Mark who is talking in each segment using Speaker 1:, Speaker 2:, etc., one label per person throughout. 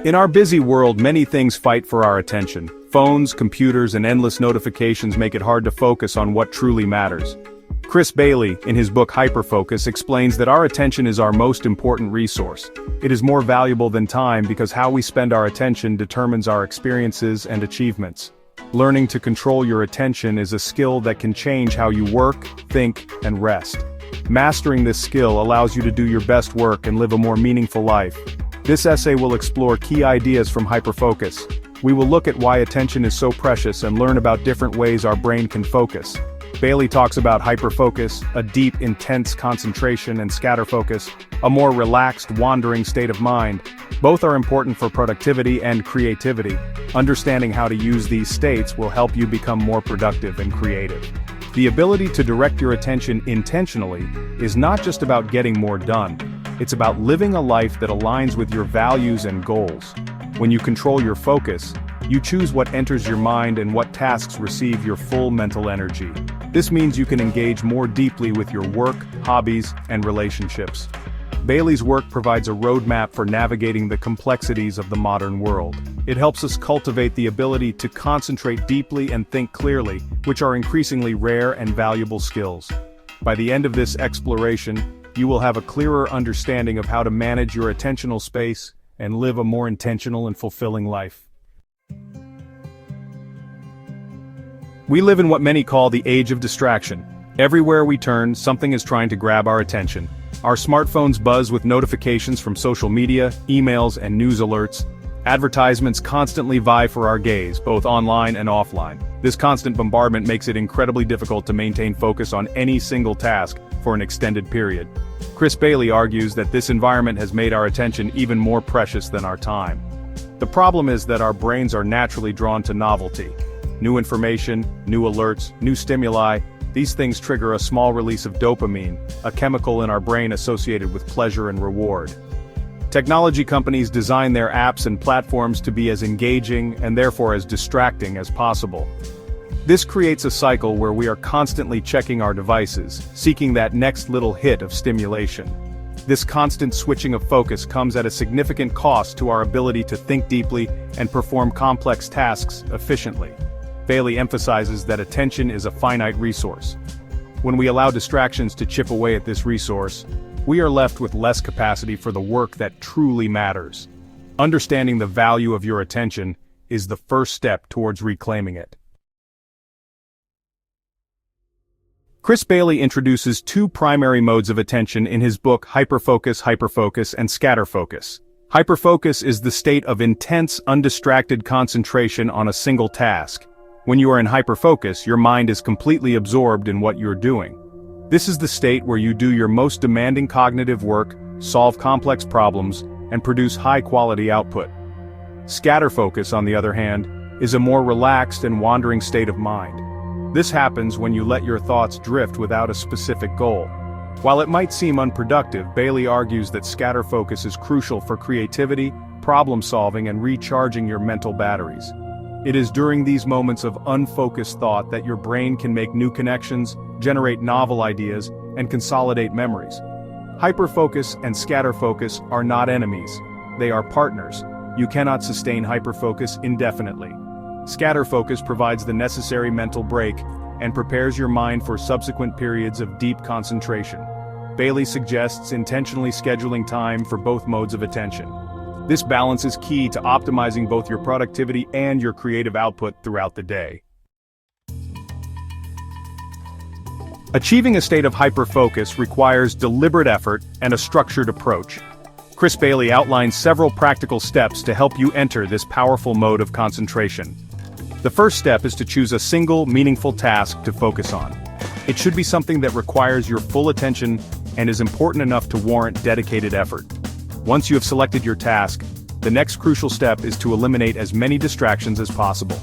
Speaker 1: In our busy world, many things fight for our attention. Phones, computers, and endless notifications make it hard to focus on what truly matters. Chris Bailey, in his book Hyperfocus, explains that our attention is our most important resource. It is more valuable than time because how we spend our attention determines our experiences and achievements. Learning to control your attention is a skill that can change how you work, think, and rest. Mastering this skill allows you to do your best work and live a more meaningful life. This essay will explore key ideas from Hyperfocus. We will look at why attention is so precious and learn about different ways our brain can focus. Bailey talks about hyperfocus, a deep, intense concentration, and scatterfocus, a more relaxed, wandering state of mind. Both are important for productivity and creativity. Understanding how to use these states will help you become more productive and creative. The ability to direct your attention intentionally is not just about getting more done. It's about living a life that aligns with your values and goals. When you control your focus, you choose what enters your mind and what tasks receive your full mental energy. This means you can engage more deeply with your work, hobbies, and relationships. Bailey's work provides a roadmap for navigating the complexities of the modern world. It helps us cultivate the ability to concentrate deeply and think clearly, which are increasingly rare and valuable skills. By the end of this exploration, you will have a clearer understanding of how to manage your attentional space and live a more intentional and fulfilling life. We live in what many call the age of distraction. Everywhere we turn, something is trying to grab our attention. Our smartphones buzz with notifications from social media, emails, and news alerts. Advertisements constantly vie for our gaze, both online and offline. This constant bombardment makes it incredibly difficult to maintain focus on any single task for an extended period. Chris Bailey argues that this environment has made our attention even more precious than our time. The problem is that our brains are naturally drawn to novelty. New information, new alerts, new stimuli, these things trigger a small release of dopamine, a chemical in our brain associated with pleasure and reward. Technology companies design their apps and platforms to be as engaging and therefore as distracting as possible. This creates a cycle where we are constantly checking our devices, seeking that next little hit of stimulation. This constant switching of focus comes at a significant cost to our ability to think deeply and perform complex tasks efficiently. Bailey emphasizes that attention is a finite resource. When we allow distractions to chip away at this resource, we are left with less capacity for the work that truly matters. Understanding the value of your attention is the first step towards reclaiming it. Chris Bailey introduces two primary modes of attention in his book Hyperfocus, and scatterfocus. Hyperfocus is the state of intense, undistracted concentration on a single task. When you are in hyperfocus, your mind is completely absorbed in what you're doing. This is the state where you do your most demanding cognitive work, solve complex problems, and produce high-quality output. Scatterfocus, on the other hand, is a more relaxed and wandering state of mind. This happens when you let your thoughts drift without a specific goal. While it might seem unproductive, Bailey argues that scatterfocus is crucial for creativity, problem-solving, and recharging your mental batteries. It is during these moments of unfocused thought that your brain can make new connections, generate novel ideas, and consolidate memories. Hyperfocus and scatterfocus are not enemies. They are partners. You cannot sustain hyperfocus indefinitely. Scatterfocus provides the necessary mental break and prepares your mind for subsequent periods of deep concentration. Bailey suggests intentionally scheduling time for both modes of attention. This balance is key to optimizing both your productivity and your creative output throughout the day. Achieving a state of hyperfocus requires deliberate effort and a structured approach. Chris Bailey outlines several practical steps to help you enter this powerful mode of concentration. The first step is to choose a single, meaningful task to focus on. It should be something that requires your full attention and is important enough to warrant dedicated effort. Once you have selected your task, the next crucial step is to eliminate as many distractions as possible.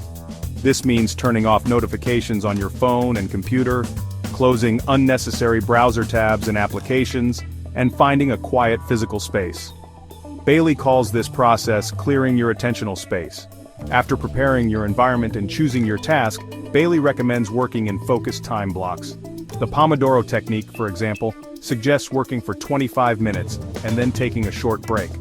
Speaker 1: This means turning off notifications on your phone and computer, closing unnecessary browser tabs and applications, and finding a quiet physical space. Bailey calls this process clearing your attentional space. After preparing your environment and choosing your task, Bailey recommends working in focused time blocks. The Pomodoro technique, for example, suggests working for 25 minutes and then taking a short break.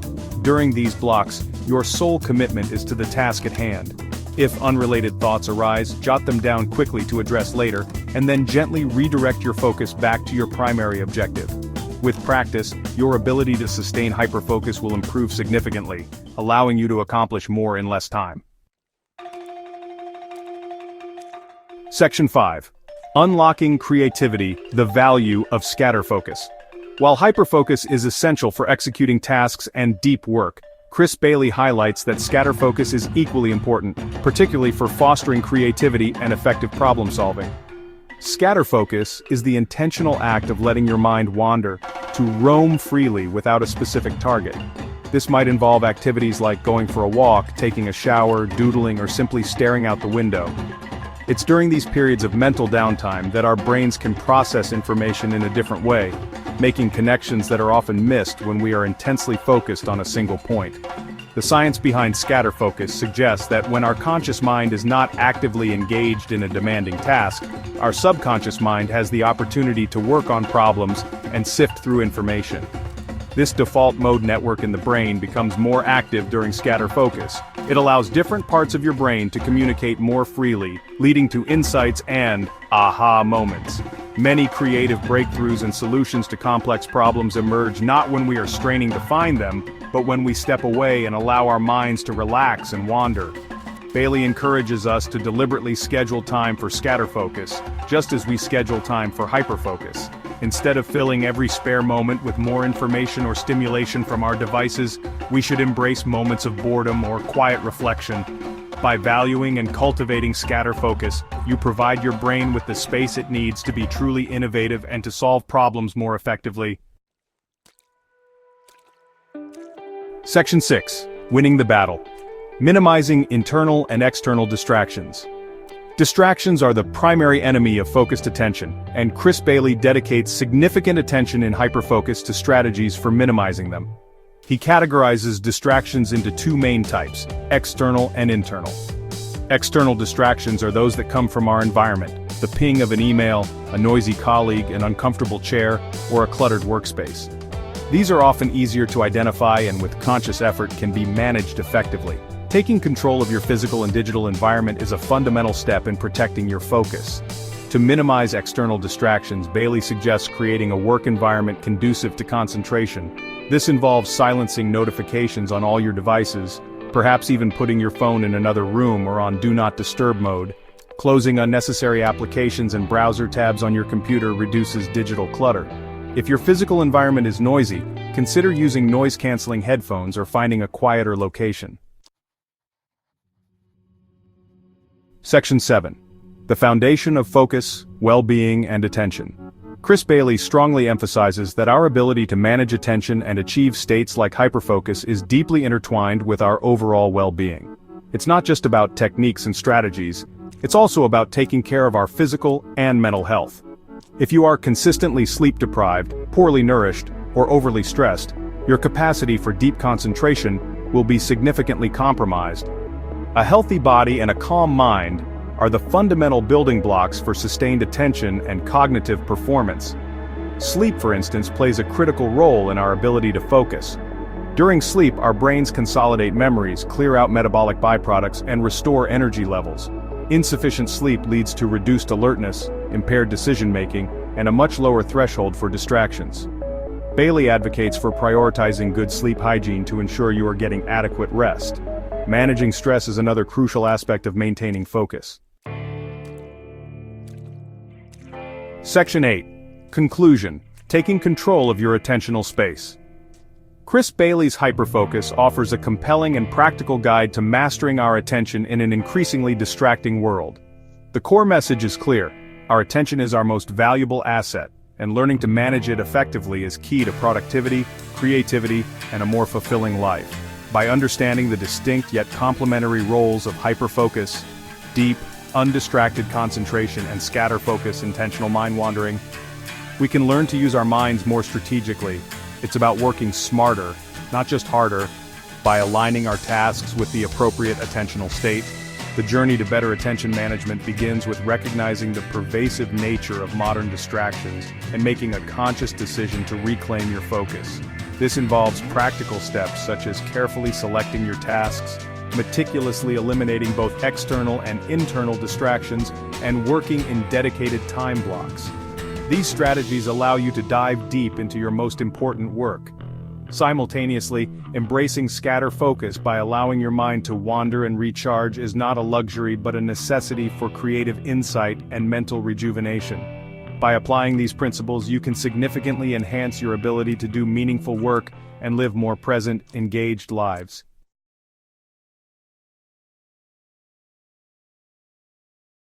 Speaker 1: During these blocks, your sole commitment is to the task at hand. If unrelated thoughts arise, jot them down quickly to address later, and then gently redirect your focus back to your primary objective. With practice, your ability to sustain hyperfocus will improve significantly, allowing you to accomplish more in less time. Section 5. Unlocking creativity, the value of scatterfocus. While hyperfocus is essential for executing tasks and deep work, Chris Bailey highlights that scatterfocus is equally important, particularly for fostering creativity and effective problem-solving. Scatterfocus is the intentional act of letting your mind wander, to roam freely without a specific target. This might involve activities like going for a walk, taking a shower, doodling, or simply staring out the window. It's during these periods of mental downtime that our brains can process information in a different way, making connections that are often missed when we are intensely focused on a single point. The science behind scatterfocus suggests that when our conscious mind is not actively engaged in a demanding task, our subconscious mind has the opportunity to work on problems and sift through information. This default mode network in the brain becomes more active during scatterfocus. It allows different parts of your brain to communicate more freely, leading to insights and aha moments. Many creative breakthroughs and solutions to complex problems emerge not when we are straining to find them, but when we step away and allow our minds to relax and wander. Bailey encourages us to deliberately schedule time for scatterfocus, just as we schedule time for hyperfocus. Instead of filling every spare moment with more information or stimulation from our devices, we should embrace moments of boredom or quiet reflection. By valuing and cultivating scatterfocus, you provide your brain with the space it needs to be truly innovative and to solve problems more effectively. Section 6. Winning the battle. Minimizing internal and external distractions. Distractions are the primary enemy of focused attention, and Chris Bailey dedicates significant attention in hyperfocus to strategies for minimizing them. He categorizes distractions into two main types, external and internal. External distractions are those that come from our environment, the ping of an email, a noisy colleague, an uncomfortable chair, or a cluttered workspace. These are often easier to identify and with conscious effort can be managed effectively. Taking control of your physical and digital environment is a fundamental step in protecting your focus. To minimize external distractions, Bailey suggests creating a work environment conducive to concentration. This involves silencing notifications on all your devices, perhaps even putting your phone in another room or on Do Not Disturb mode. Closing unnecessary applications and browser tabs on your computer reduces digital clutter. If your physical environment is noisy, consider using noise-canceling headphones or finding a quieter location. Section 7. The foundation of focus, well-being, and attention. Chris Bailey strongly emphasizes that our ability to manage attention and achieve states like hyperfocus is deeply intertwined with our overall well-being. It's not just about techniques and strategies, it's also about taking care of our physical and mental health. If you are consistently sleep-deprived, poorly nourished, or overly stressed, your capacity for deep concentration will be significantly compromised. A healthy body and a calm mind are the fundamental building blocks for sustained attention and cognitive performance. Sleep, for instance, plays a critical role in our ability to focus. During sleep, our brains consolidate memories, clear out metabolic byproducts, and restore energy levels. Insufficient sleep leads to reduced alertness, impaired decision-making, and a much lower threshold for distractions. Bailey advocates for prioritizing good sleep hygiene to ensure you are getting adequate rest. Managing stress is another crucial aspect of maintaining focus. Section 8. Conclusion. Taking control of your attentional space. Chris Bailey's Hyperfocus offers a compelling and practical guide to mastering our attention in an increasingly distracting world. The core message is clear: our attention is our most valuable asset, and learning to manage it effectively is key to productivity, creativity, and a more fulfilling life. By understanding the distinct yet complementary roles of hyperfocus, deep, undistracted concentration, and scatterfocus, intentional mind wandering, we can learn to use our minds more strategically. It's about working smarter, not just harder, by aligning our tasks with the appropriate attentional state. The journey to better attention management begins with recognizing the pervasive nature of modern distractions and making a conscious decision to reclaim your focus. This involves practical steps such as carefully selecting your tasks, meticulously eliminating both external and internal distractions, and working in dedicated time blocks. These strategies allow you to dive deep into your most important work. Simultaneously, embracing scatter focus by allowing your mind to wander and recharge is not a luxury but a necessity for creative insight and mental rejuvenation. By applying these principles, you can significantly enhance your ability to do meaningful work and live more present, engaged lives.